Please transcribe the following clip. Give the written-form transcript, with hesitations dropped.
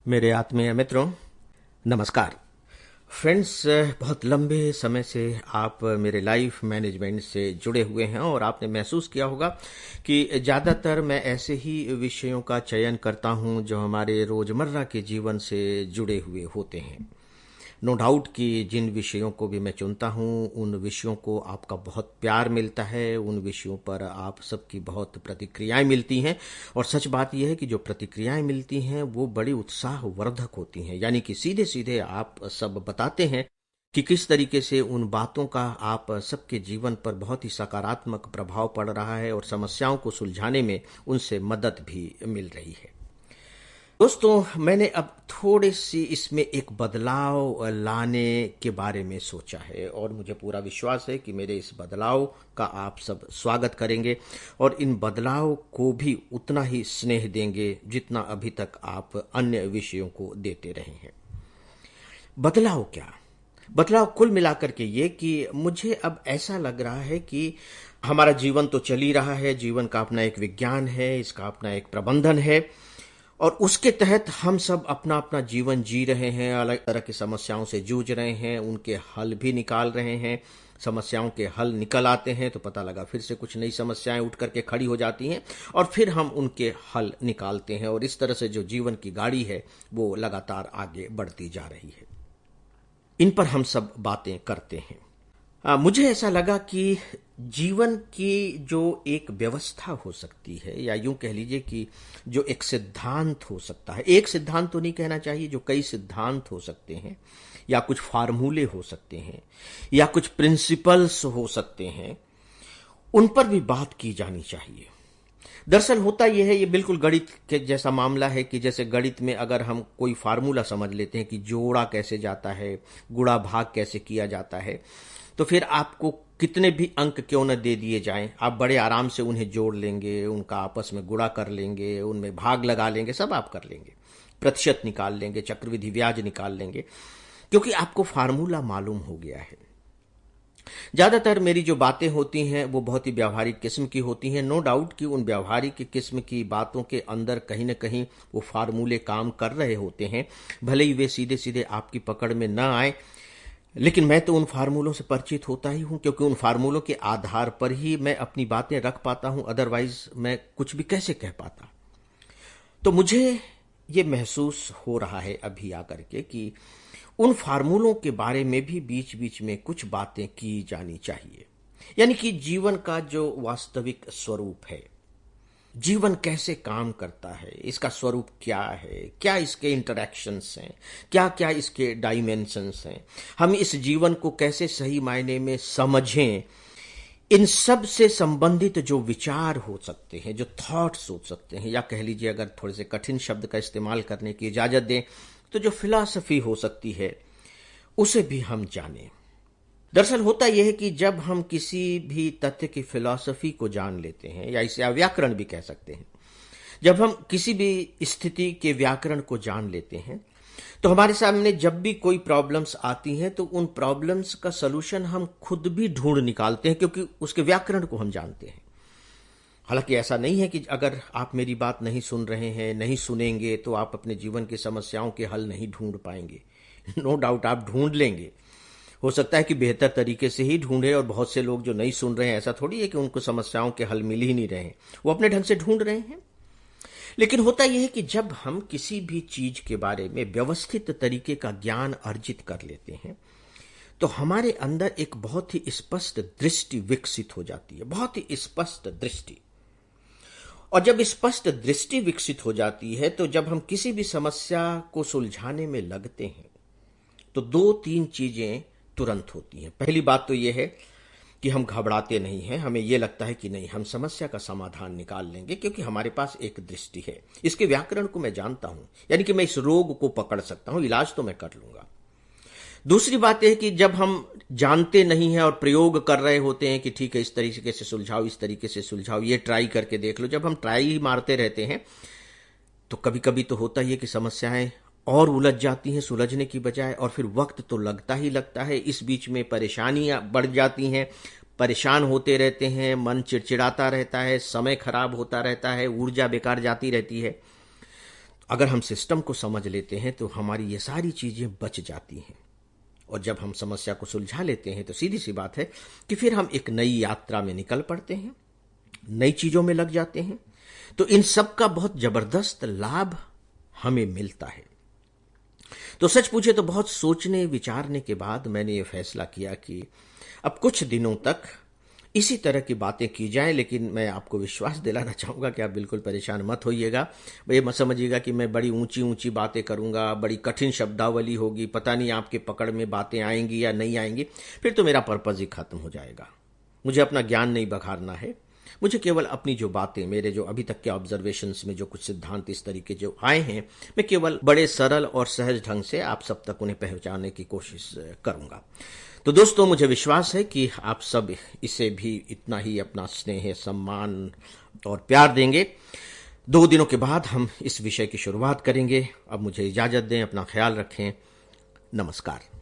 मेरे आत्मीय मित्रों, नमस्कार। फ्रेंड्स, बहुत लंबे समय से आप मेरे लाइफ मैनेजमेंट से जुड़े हुए हैं और आपने महसूस किया होगा कि ज़्यादातर मैं ऐसे ही विषयों का चयन करता हूं जो हमारे रोज़मर्रा के जीवन से जुड़े हुए होते हैं। नो डाउट कि जिन विषयों को भी मैं चुनता हूँ उन विषयों को आपका बहुत प्यार मिलता है, उन विषयों पर आप सबकी बहुत प्रतिक्रियाएं मिलती हैं। और सच बात यह है कि जो प्रतिक्रियाएं मिलती हैं वो बड़ी उत्साहवर्धक होती हैं, यानी कि सीधे सीधे आप सब बताते हैं कि किस तरीके से उन बातों का आप सबके जीवन पर बहुत ही सकारात्मक प्रभाव पड़ रहा है और समस्याओं को सुलझाने में उनसे मदद भी मिल रही है। दोस्तों, मैंने अब थोड़ी सी इसमें एक बदलाव लाने के बारे में सोचा है और मुझे पूरा विश्वास है कि मेरे इस बदलाव का आप सब स्वागत करेंगे और इन बदलाव को भी उतना ही स्नेह देंगे जितना अभी तक आप अन्य विषयों को देते रहे हैं। बदलाव क्या? बदलाव कुल मिलाकर के ये कि मुझे अब ऐसा लग रहा है कि हमारा जीवन तो चल ही रहा है, जीवन का अपना एक विज्ञान है, इसका अपना एक प्रबंधन है और उसके तहत हम सब अपना अपना जीवन जी रहे हैं, अलग तरह की समस्याओं से जूझ रहे हैं, उनके हल भी निकाल रहे हैं। समस्याओं के हल निकल आते हैं तो पता लगा फिर से कुछ नई समस्याएं उठ करके खड़ी हो जाती हैं और फिर हम उनके हल निकालते हैं और इस तरह से जो जीवन की गाड़ी है वो लगातार आगे बढ़ती जा रही है। इन पर हम सब बातें करते हैं। मुझे ऐसा लगा कि जीवन की जो एक व्यवस्था हो सकती है, या यूं कह लीजिए कि जो एक सिद्धांत हो सकता है, एक सिद्धांत तो नहीं कहना चाहिए, जो कई सिद्धांत हो सकते हैं या कुछ फार्मूले हो सकते हैं या कुछ प्रिंसिपल्स हो सकते हैं, उन पर भी बात की जानी चाहिए। दरअसल होता यह है, ये बिल्कुल गणित के जैसा मामला है कि जैसे गणित में अगर हम कोई फार्मूला समझ लेते हैं कि जोड़ा कैसे जाता है, गुणा भाग कैसे किया जाता है, तो फिर आपको कितने भी अंक क्यों न दे दिए जाएं, आप बड़े आराम से उन्हें जोड़ लेंगे, उनका आपस में गुणा कर लेंगे, उनमें भाग लगा लेंगे, सब आप कर लेंगे, प्रतिशत निकाल लेंगे, चक्रवृद्धि ब्याज निकाल लेंगे, क्योंकि आपको फार्मूला मालूम हो गया है। ज्यादातर मेरी जो बातें होती हैं वो बहुत ही व्यावहारिक किस्म की होती हैं। नो डाउट कि उन व्यावहारिक किस्म की बातों के अंदर कहीं न कहीं वो फार्मूले काम कर रहे होते हैं, भले ही वे सीधे सीधे आपकी पकड़ में न आए, लेकिन मैं तो उन फार्मूलों से परिचित होता ही हूं, क्योंकि उन फार्मूलों के आधार पर ही मैं अपनी बातें रख पाता हूं, अदरवाइज मैं कुछ भी कैसे कह पाता। तो मुझे ये महसूस हो रहा है अभी आकर के कि उन फार्मूलों के बारे में भी बीच बीच में कुछ बातें की जानी चाहिए, यानी कि जीवन का जो वास्तविक स्वरूप है, जीवन कैसे काम करता है, इसका स्वरूप क्या है, क्या इसके इंटरैक्शंस हैं, क्या क्या इसके डायमेंशंस हैं, हम इस जीवन को कैसे सही मायने में समझें, इन सब से संबंधित जो विचार हो सकते हैं, जो थॉट्स हो सकते हैं, या कह लीजिए अगर थोड़े से कठिन शब्द का इस्तेमाल करने की इजाजत दें तो जो फिलॉसफी हो सकती है, उसे भी हम जानें। दरअसल होता यह है कि जब हम किसी भी तथ्य की फिलॉसफी को जान लेते हैं, या इसे व्याकरण भी कह सकते हैं, जब हम किसी भी स्थिति के व्याकरण को जान लेते हैं तो हमारे सामने जब भी कोई प्रॉब्लम्स आती हैं तो उन प्रॉब्लम्स का सलूशन हम खुद भी ढूंढ निकालते हैं, क्योंकि उसके व्याकरण को हम जानते हैं। हालांकि ऐसा नहीं है कि अगर आप मेरी बात नहीं सुन रहे हैं, नहीं सुनेंगे, तो आप अपने जीवन की समस्याओं के हल नहीं ढूंढ पाएंगे। नो डाउट आप ढूंढ लेंगे, हो सकता है कि बेहतर तरीके से ही ढूंढे, और बहुत से लोग जो नहीं सुन रहे हैं, ऐसा थोड़ी है कि उनको समस्याओं के हल मिल ही नहीं रहे हैं, वो अपने ढंग से ढूंढ रहे हैं। लेकिन होता यह है कि जब हम किसी भी चीज के बारे में व्यवस्थित तरीके का ज्ञान अर्जित कर लेते हैं तो हमारे अंदर एक बहुत ही स्पष्ट दृष्टि विकसित हो जाती है, बहुत ही स्पष्ट दृष्टि। और जब स्पष्ट दृष्टि विकसित हो जाती है तो जब हम किसी भी समस्या को सुलझाने में लगते हैं तो दो तीन चीजें तुरंत होती हैं। पहली बात तो यह है कि हम घबराते नहीं हैं, हमें यह लगता है कि नहीं, हम समस्या का समाधान निकाल लेंगे, क्योंकि हमारे पास एक दृष्टि है, इसके व्याकरण को मैं जानता हूं, यानी कि मैं इस रोग को पकड़ सकता हूं, इलाज तो मैं कर लूंगा। दूसरी बात यह है कि जब हम जानते नहीं हैं और प्रयोग कर रहे होते हैं कि ठीक है, इस तरीके से सुलझाओ, इस तरीके से सुलझाओ, ये ट्राई करके देख लो, जब हम ट्राई ही मारते रहते हैं तो कभी कभी तो होता ही है कि समस्याएं और उलझ जाती हैं सुलझने की बजाय, और फिर वक्त तो लगता ही लगता है, इस बीच में परेशानियां बढ़ जाती हैं, परेशान होते रहते हैं, मन चिड़चिड़ाता रहता है, समय खराब होता रहता है, ऊर्जा बेकार जाती रहती है। अगर हम सिस्टम को समझ लेते हैं तो हमारी ये सारी चीजें बच जाती हैं। और जब हम समस्या को सुलझा लेते हैं तो सीधी सी बात है कि फिर हम एक नई यात्रा में निकल पड़ते हैं, नई चीजों में लग जाते हैं। तो इन सब का बहुत जबरदस्त लाभ हमें मिलता है। तो सच पूछे तो बहुत सोचने विचारने के बाद मैंने ये फैसला किया कि अब कुछ दिनों तक इसी तरह की बातें की जाएं, लेकिन मैं आपको विश्वास दिलाना चाहूंगा कि आप बिल्कुल परेशान मत होइएगा। ये मत समझिएगा कि मैं बड़ी ऊंची ऊंची बातें करूंगा, बड़ी कठिन शब्दावली होगी, पता नहीं आपके पकड़ में बातें आएंगी या नहीं आएंगी, फिर तो मेरा पर्पज ही खत्म हो जाएगा। मुझे अपना ज्ञान नहीं बघारना है, मुझे केवल अपनी जो बातें, मेरे जो अभी तक के ऑब्जर्वेशंस में जो कुछ सिद्धांत इस तरीके जो आए हैं, मैं केवल बड़े सरल और सहज ढंग से आप सब तक उन्हें पहुंचाने की कोशिश करूंगा। तो दोस्तों, मुझे विश्वास है कि आप सब इसे भी इतना ही अपना स्नेह, सम्मान और प्यार देंगे। 2 दिनों के बाद हम इस विषय की शुरुआत करेंगे। अब मुझे इजाजत दें, अपना ख्याल रखें। नमस्कार।